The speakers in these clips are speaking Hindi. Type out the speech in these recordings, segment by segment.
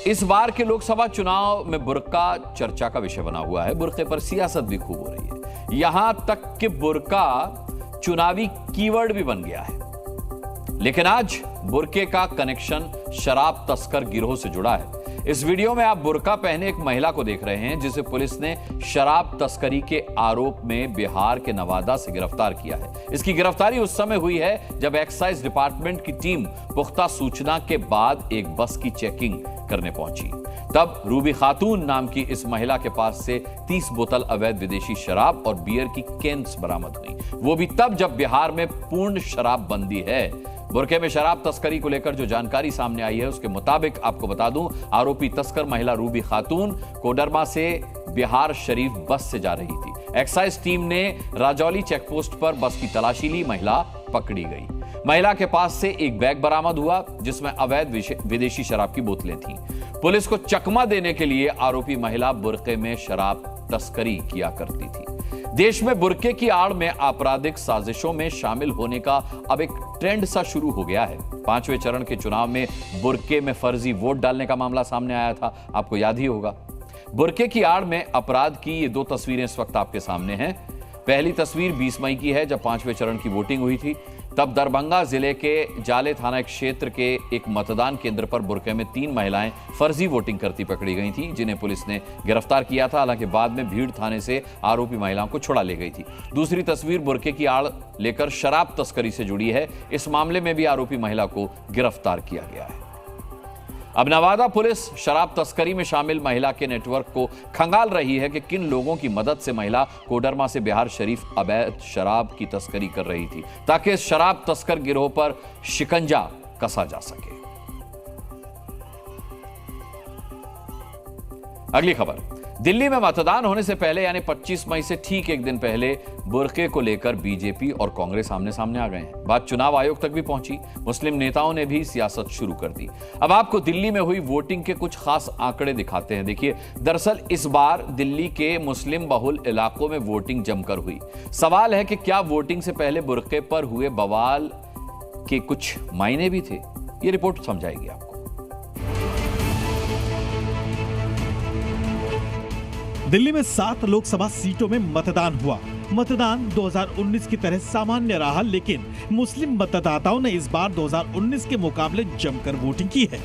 इस बार के लोकसभा चुनाव में बुर्का चर्चा का विषय बना हुआ है। बुर्के पर सियासत भी खूब हो रही है, यहां तक कि बुर्का चुनावी कीवर्ड भी बन गया है। लेकिन आज बुर्के का कनेक्शन शराब तस्कर गिरोह से जुड़ा है। इस वीडियो में आप बुर्का पहने एक महिला को देख रहे हैं, जिसे पुलिस ने शराब तस्करी के आरोप में बिहार के नवादा से गिरफ्तार किया है। इसकी गिरफ्तारी उस समय हुई है जब एक्साइज डिपार्टमेंट की टीम पुख्ता सूचना के बाद एक बस की चेकिंग करने पहुंची। तब रूबी खातून नाम की इस महिला के पास से 30 बोतल अवैध विदेशी शराब और बियर की कैंस बरामद हुई, वो भी तब जब बिहार में पूर्ण शराब बंदी है। बुर्के में शराब तस्करी को लेकर जो जानकारी सामने आई है, उसके मुताबिक आपको बता दूं, आरोपी तस्कर महिला रूबी खातून कोडरमा से बिहार शरीफ बस से जा रही थी। एक्साइज टीम ने राजौली चेकपोस्ट पर बस की तलाशी ली, महिला पकड़ी गई। महिला के पास से एक बैग बरामद हुआ जिसमें अवैध विदेशी शराब की बोतलें थीं। पुलिस को चकमा देने के लिए आरोपी महिला बुर्के में शराब तस्करी किया करती थी। देश में बुर्के की आड़ में आपराधिक साजिशों में शामिल होने का अब एक ट्रेंड सा शुरू हो गया है। 5वें चरण के चुनाव में बुर्के में फर्जी वोट डालने का मामला सामने आया था, आपको याद ही होगा। बुर्के की आड़ में अपराध की ये दो तस्वीरें इस वक्त आपके सामने हैं। पहली तस्वीर 20 मई की है, जब 5वें चरण की वोटिंग हुई थी। तब दरभंगा जिले के जाले थाना क्षेत्र के एक मतदान केंद्र पर बुर्के में 3 महिलाएं फर्जी वोटिंग करती पकड़ी गई थीं, जिन्हें पुलिस ने गिरफ्तार किया था। हालांकि बाद में भीड़ थाने से आरोपी महिलाओं को छुड़ा ले गई थी। दूसरी तस्वीर बुर्के की आड़ लेकर शराब तस्करी से जुड़ी है। इस मामले में भी आरोपी महिला को गिरफ्तार किया गया है। अब नवादा पुलिस शराब तस्करी में शामिल महिला के नेटवर्क को खंगाल रही है कि किन लोगों की मदद से महिला कोडरमा से बिहार शरीफ अवैध शराब की तस्करी कर रही थी, ताकि इस शराब तस्कर गिरोह पर शिकंजा कसा जा सके। अगली खबर, दिल्ली में मतदान होने से पहले यानी 25 मई से ठीक एक दिन पहले बुर्के को लेकर बीजेपी और कांग्रेस आमने सामने आ गए हैं। बात चुनाव आयोग तक भी पहुंची। मुस्लिम नेताओं ने भी सियासत शुरू कर दी। अब आपको दिल्ली में हुई वोटिंग के कुछ खास आंकड़े दिखाते हैं। देखिए, दरअसल इस बार दिल्ली के मुस्लिम बहुल इलाकों में वोटिंग जमकर हुई। सवाल है कि क्या वोटिंग से पहले बुर्के पर हुए बवाल के कुछ मायने भी थे? ये रिपोर्ट समझाएगी आपको। दिल्ली में 7 लोकसभा सीटों में मतदान हुआ। मतदान 2019 की तरह सामान्य रहा, लेकिन मुस्लिम मतदाताओं ने इस बार 2019 के मुकाबले जमकर वोटिंग की है।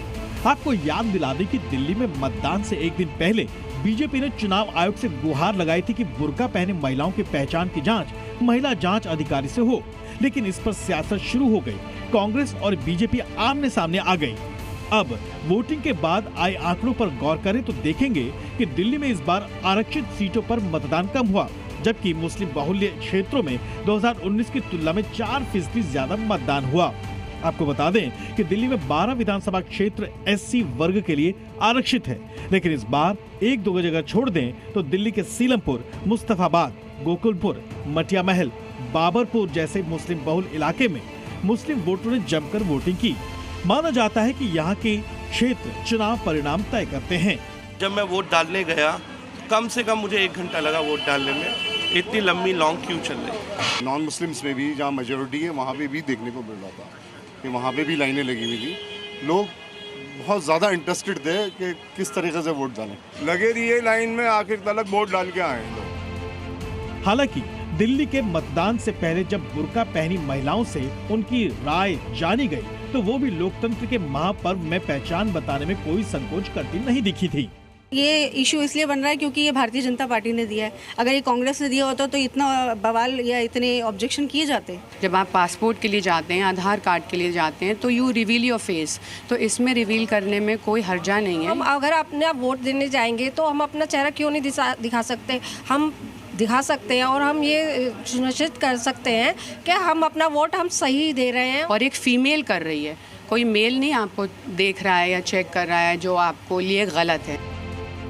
आपको याद दिला दें कि दिल्ली में मतदान से एक दिन पहले बीजेपी ने चुनाव आयोग से गुहार लगाई थी कि बुर्का पहने महिलाओं की पहचान की जांच महिला जांच अधिकारी से हो, लेकिन इस पर सियासत शुरू हो गई। कांग्रेस और बीजेपी आमने सामने आ गई। अब वोटिंग के बाद आए आंकड़ों पर गौर करें तो देखेंगे कि दिल्ली में इस बार आरक्षित सीटों पर मतदान कम हुआ, जबकि मुस्लिम बहुल्य क्षेत्रों में 2019 की तुलना में 4% ज्यादा मतदान हुआ। आपको बता दें कि दिल्ली में 12 विधानसभा क्षेत्र एससी वर्ग के लिए आरक्षित है, लेकिन इस बार 1-2 जगह छोड़ दें तो दिल्ली के सीलमपुर, मुस्तफाबाद, गोकुलपुर, मटिया महल, बाबरपुर जैसे मुस्लिम बहुल इलाके में मुस्लिम वोटरों ने जमकर वोटिंग की। माना जाता है कि यहाँ के क्षेत्र चुनाव परिणाम तय करते हैं। जब मैं वोट डालने गया, कम से कम मुझे 1 घंटा लगा वोट डालने में। इतनी लंबी लॉन्ग क्यू चल रही। नॉन मुस्लिम्स में भी, जहाँ मेजोरिटी है, वहाँ पे भी देखने को मिल रहा था कि वहाँ पे भी लाइनें लगी हुई थी। लोग बहुत ज़्यादा इंटरेस्टेड थे कि किस तरीके से वोट डालें। लगे रहिए लाइन में, आखिर तक वोट डाल के आए लोग। हालांकि दिल्ली के मतदान से पहले जब बुर्का पहनी महिलाओं से उनकी राय जानी गई, तो वो भी लोकतंत्र के महापर्व में पहचान बताने में कोई संकोच करती नहीं दिखी थी। ये इशू इसलिए बन रहा है क्योंकि ये भारतीय जनता पार्टी ने दिया है। अगर ये कांग्रेस ने दिया होता तो इतना बवाल या इतने ऑब्जेक्शन किए जाते। जब आप पासपोर्ट के लिए जाते हैं, आधार कार्ड के लिए जाते हैं, तो यू रिवील योर फेस, तो इसमें रिवील करने में कोई हर्जा नहीं है। हम अगर अपने वोट देने जाएंगे तो हम अपना चेहरा क्यों नहीं दिखा सकते? हम दिखा सकते हैं और हम ये सुनिश्चित कर सकते हैं कि हम अपना वोट हम सही दे रहे हैं। और एक फीमेल कर रही है, कोई मेल नहीं आपको देख रहा है या चेक कर रहा है जो आपको लिए गलत है।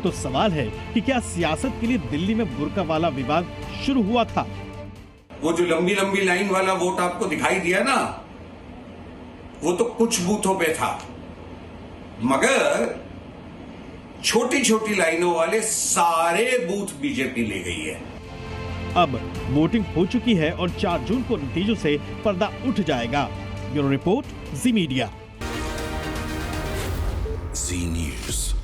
तो सवाल है कि क्या सियासत के लिए दिल्ली में बुर्का वाला विवाद शुरू हुआ था? वो जो लंबी लंबी लाइन वाला वोट आपको दिखाई दिया ना, वो तो कुछ बूथों पे था, मगर छोटी छोटी लाइनों वाले सारे बूथ बीजेपी ले गई है। अब वोटिंग हो चुकी है और 4 जून को नतीजों से पर्दा उठ जाएगा। ब्यूरो रिपोर्ट, जी मीडिया। जी न्यूज़।